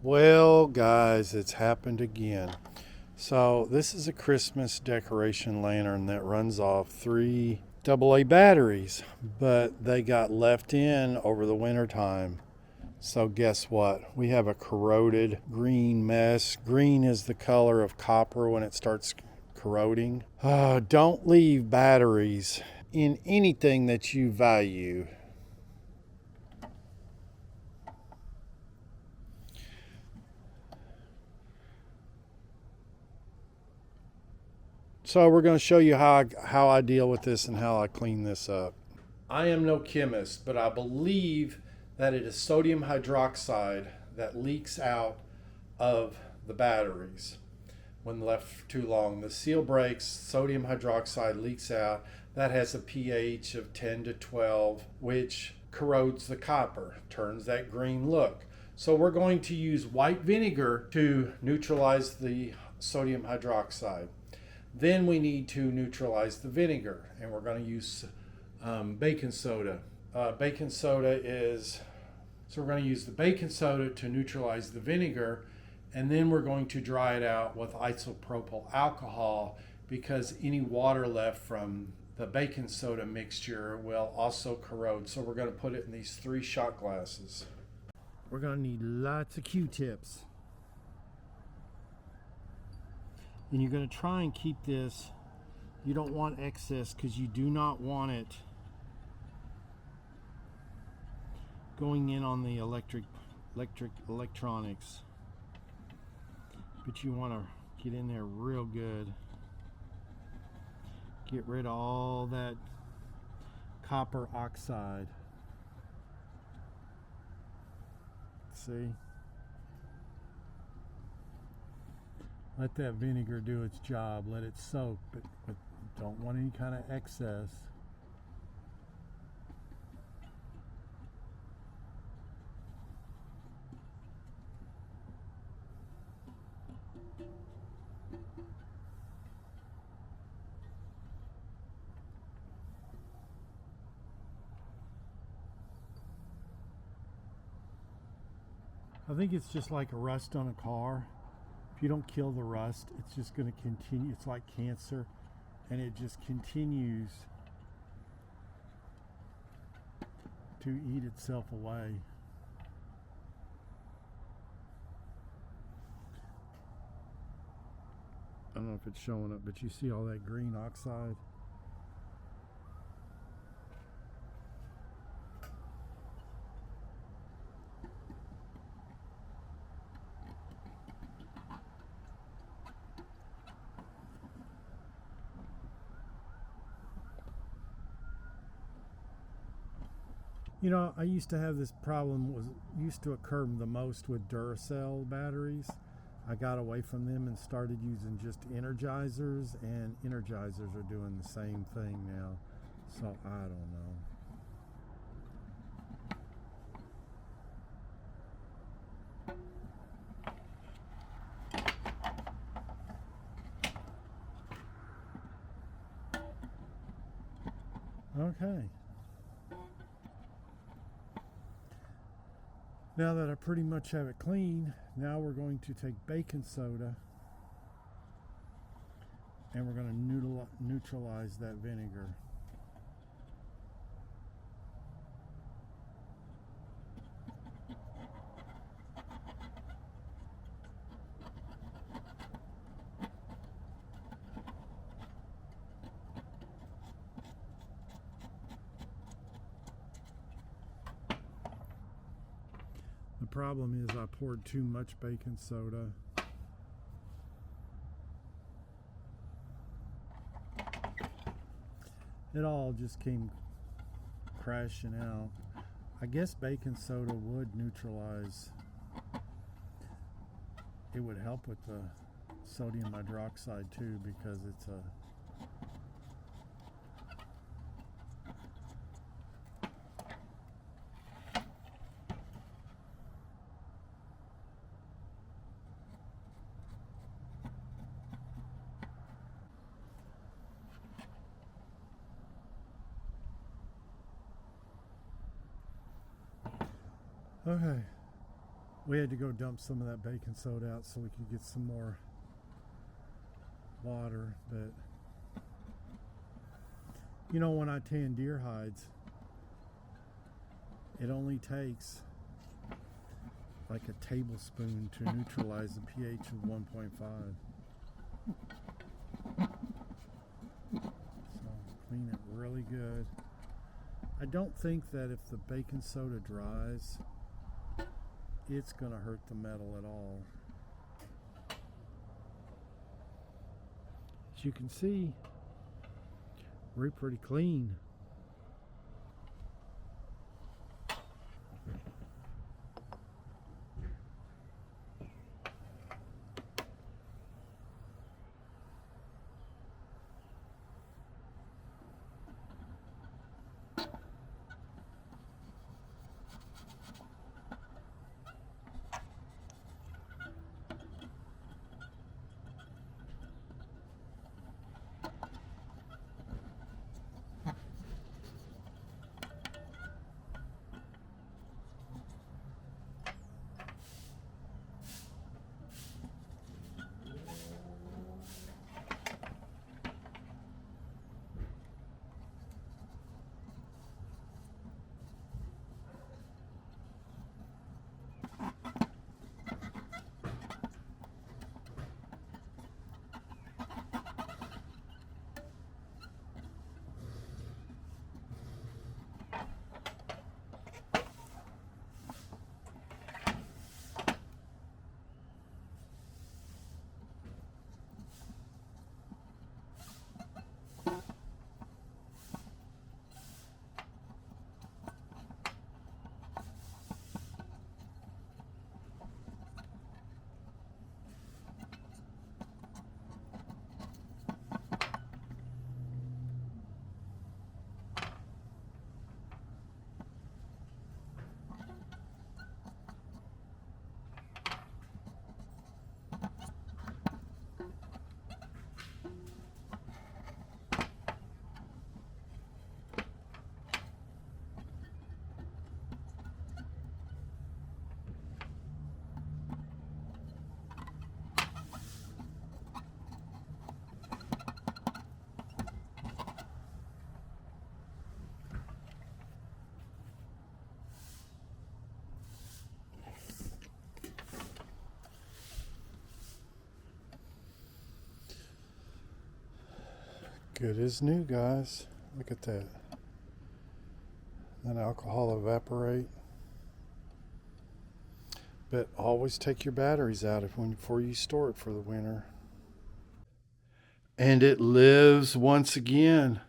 Well, guys, it's happened again. So, this is a Christmas decoration lantern that runs off three AA batteries, but they got left in over the winter time. So, guess what? We have a corroded green mess. Green is the color of copper when it starts corroding. Don't leave batteries in anything that you value. So we're going to show you how I deal with this and how I clean this up. I am no chemist, but I believe that it is sodium hydroxide that leaks out of the batteries when left too long. The seal breaks, sodium hydroxide leaks out. That has a pH of 10 to 12, which corrodes the copper, turns that green look. So we're going to use white vinegar to neutralize the sodium hydroxide. Then we need to neutralize the vinegar, and we're going to use baking soda. Baking soda is, so we're going to use the baking soda to neutralize the vinegar, and then we're going to dry it out with isopropyl alcohol because any water left from the baking soda mixture will also corrode. So we're going to put it in these 3 shot glasses. We're going to need lots of Q-tips. And you're going to try and keep this, you don't want excess because you do not want it going in on the electronics. But you want to get in there real good. Get rid of all that copper oxide. See? Let that vinegar do its job. Let it soak, but don't want any kind of excess. I think it's just like a rust on a car. If you don't kill the rust, it's just going to continue. It's like cancer, and it just continues to eat itself away. I don't know if it's showing up, but you see all that green oxide? You know, I used to have this problem, was used to occur the most with Duracell batteries. I got away from them and started using just energizers, and energizers are doing the same thing now. So I don't know. Okay. Now that I pretty much have it clean, now we're going to take baking soda and we're going to neutralize that vinegar. The problem is I poured too much baking soda. It all just came crashing out. I guess baking soda would neutralize. It would help with the sodium hydroxide too, because it's a okay. We had to go dump some of that baking soda out so we could get some more water. But you know, when I tan deer hides, it only takes like a tablespoon to neutralize the pH of 1.5. So clean it really good. I don't think that if the baking soda dries, it's going to hurt the metal at all. As you can see, we're pretty clean. Good as new, guys. Look at that. That alcohol evaporate. But always take your batteries out before you store it for the winter. And it lives once again.